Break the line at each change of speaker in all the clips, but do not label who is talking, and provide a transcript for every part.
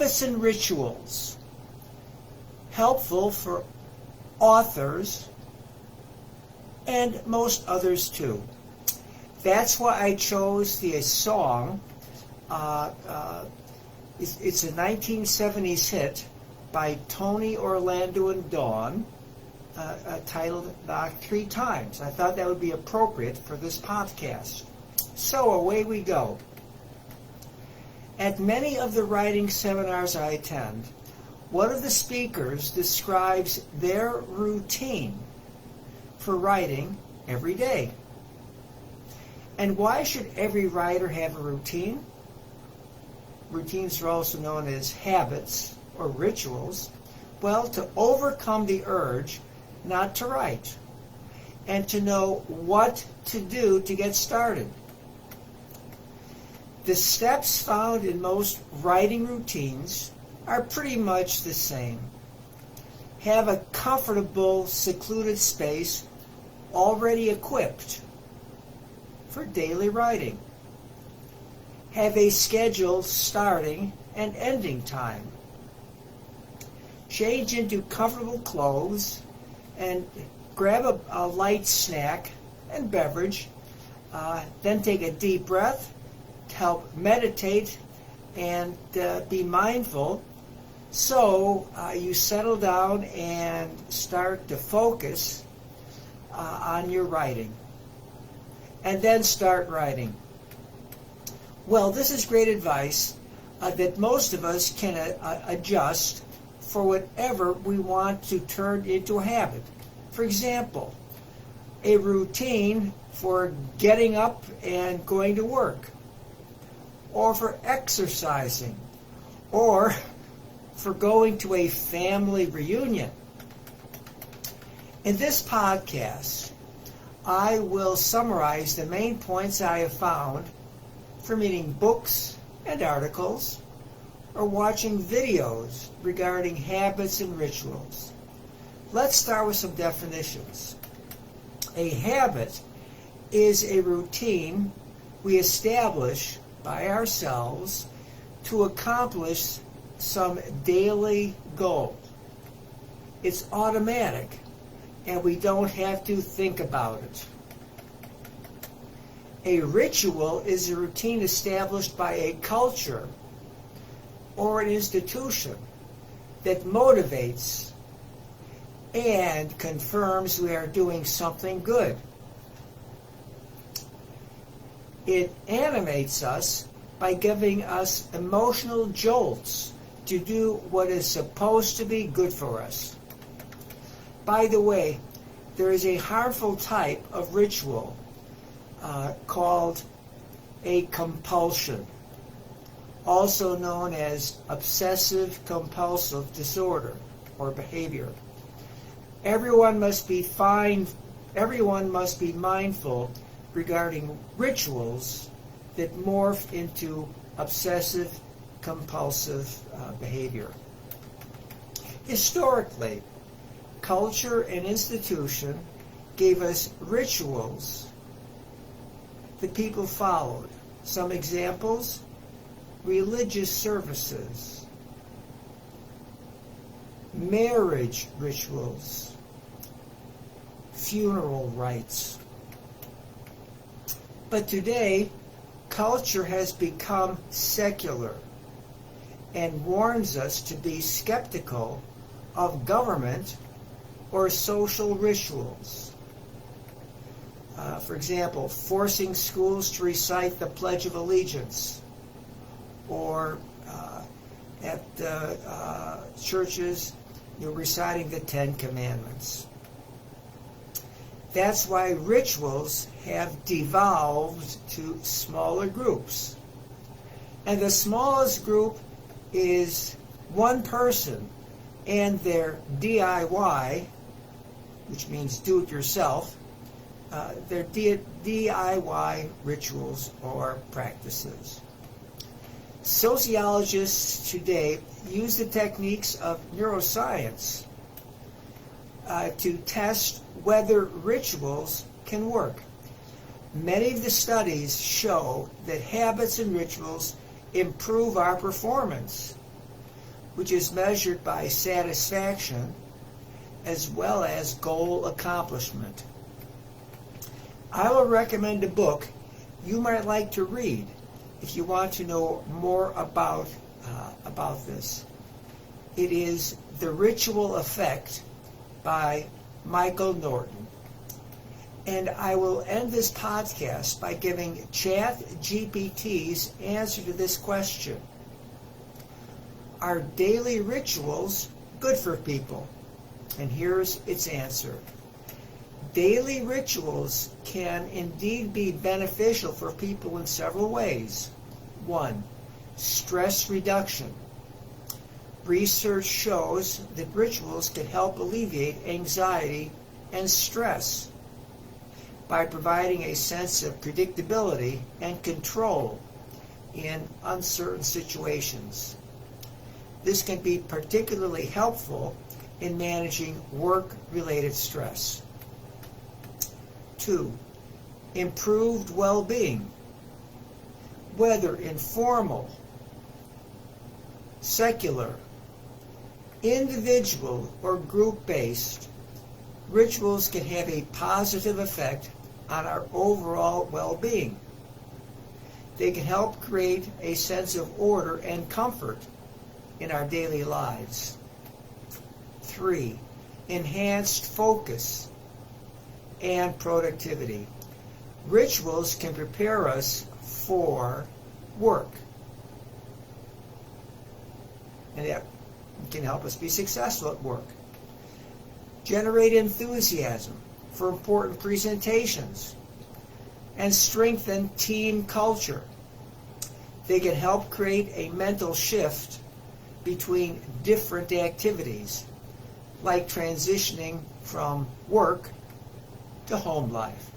habits and rituals, helpful for authors and most others too. That's why I chose the song. It's a 1970s hit by Tony Orlando and Dawn, titled Knock 3 Times. I thought that would be appropriate for this podcast. So away we go. At many of the writing seminars I attend, one of the speakers describes their routine for writing every day. And why should every writer have a routine? Routines are also known as habits or rituals. Well, to overcome the urge not to write and to know what to do to get started. The steps found in most writing routines are pretty much the same. Have a comfortable, secluded space already equipped for daily writing. Have a scheduled starting and ending time. Change into comfortable clothes and grab a light snack and beverage. Then take a deep breath to help meditate and be mindful, so you settle down and start to focus on your writing. And then start writing. Well, this is great advice that most of us can adjust for whatever we want to turn into a habit. For example, a routine for getting up and going to work, or for exercising, or for going to a family reunion. In this podcast, I will summarize the main points I have found from reading books and articles or watching videos regarding habits and rituals. Let's start with some definitions. A habit is a routine we establish by ourselves to accomplish some daily goal. It's automatic, and we don't have to think about it. A ritual is a routine established by a culture or an institution that motivates and confirms we are doing something good. It animates us by giving us emotional jolts to do what is supposed to be good for us. By the way, there is a harmful type of ritual called a compulsion, also known as obsessive compulsive disorder or behavior. Everyone must be mindful regarding rituals that morph into obsessive compulsive behavior. Historically, culture and institution gave us rituals that people followed. Some examples: religious services, marriage rituals, funeral rites. But today, culture has become secular and warns us to be skeptical of government or social rituals. For example, forcing schools to recite the Pledge of Allegiance, or at churches, reciting the Ten Commandments. That's why rituals have devolved to smaller groups. And the smallest group is one person and their DIY, which means do-it-yourself, their DIY rituals or practices. Sociologists today use the techniques of neuroscience to test whether rituals can work. Many of the studies show that habits and rituals improve our performance, which is measured by satisfaction as well as goal accomplishment. I will recommend a book you might like to read if you want to know more about this. It is The Ritual Effect by Michael Norton. And I will end this podcast by giving ChatGPT's answer to this question. Are daily rituals good for people? And here's its answer. Daily rituals can indeed be beneficial for people in several ways. 1. Stress reduction. Research shows that rituals can help alleviate anxiety and stress by providing a sense of predictability and control in uncertain situations. This can be particularly helpful in managing work-related stress. 2. Improved well-being. Whether informal, secular, individual, or group-based, rituals can have a positive effect on our overall well-being. They can help create a sense of order and comfort in our daily lives. 3. Enhanced focus and productivity. Rituals can prepare us for work, and that can help us be successful at work. Generate enthusiasm for important presentations and strengthen team culture. They can help create a mental shift between different activities, like transitioning from work to home life.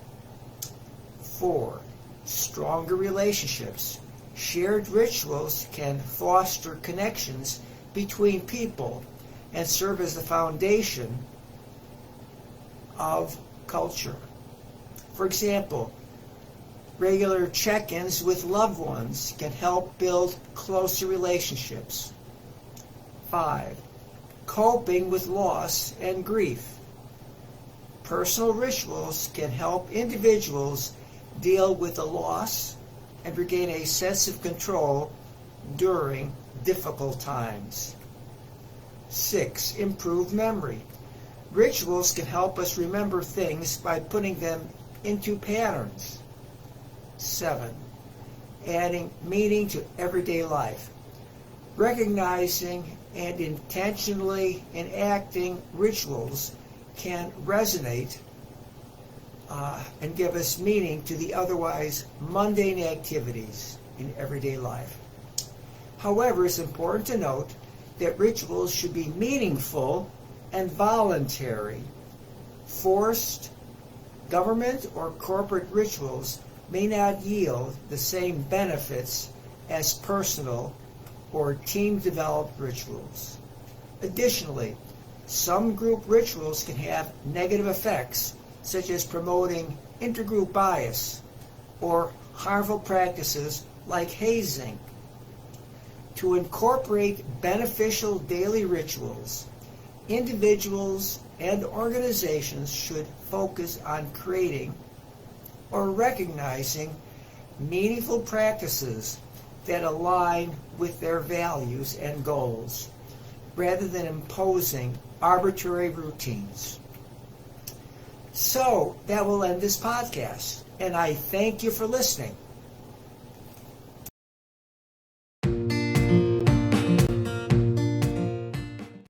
4. Stronger relationships. Shared rituals can foster connections between people and serve as the foundation of culture. For example, regular check-ins with loved ones can help build closer relationships. 5. Coping with loss and grief. Personal rituals can help individuals deal with the loss and regain a sense of control during difficult times. 6. Improved memory. Rituals can help us remember things by putting them into patterns. 7. Adding meaning to everyday life. Recognizing and intentionally enacting rituals can resonate and give us meaning to the otherwise mundane activities in everyday life. However, it's important to note that rituals should be meaningful and voluntary. Forced government or corporate rituals may not yield the same benefits as personal or team-developed rituals. Additionally, some group rituals can have negative effects, such as promoting intergroup bias or harmful practices like hazing. To incorporate beneficial daily rituals, individuals and organizations should focus on creating or recognizing meaningful practices that align with their values and goals, rather than imposing arbitrary routines. So that will end this podcast, and I thank you for listening.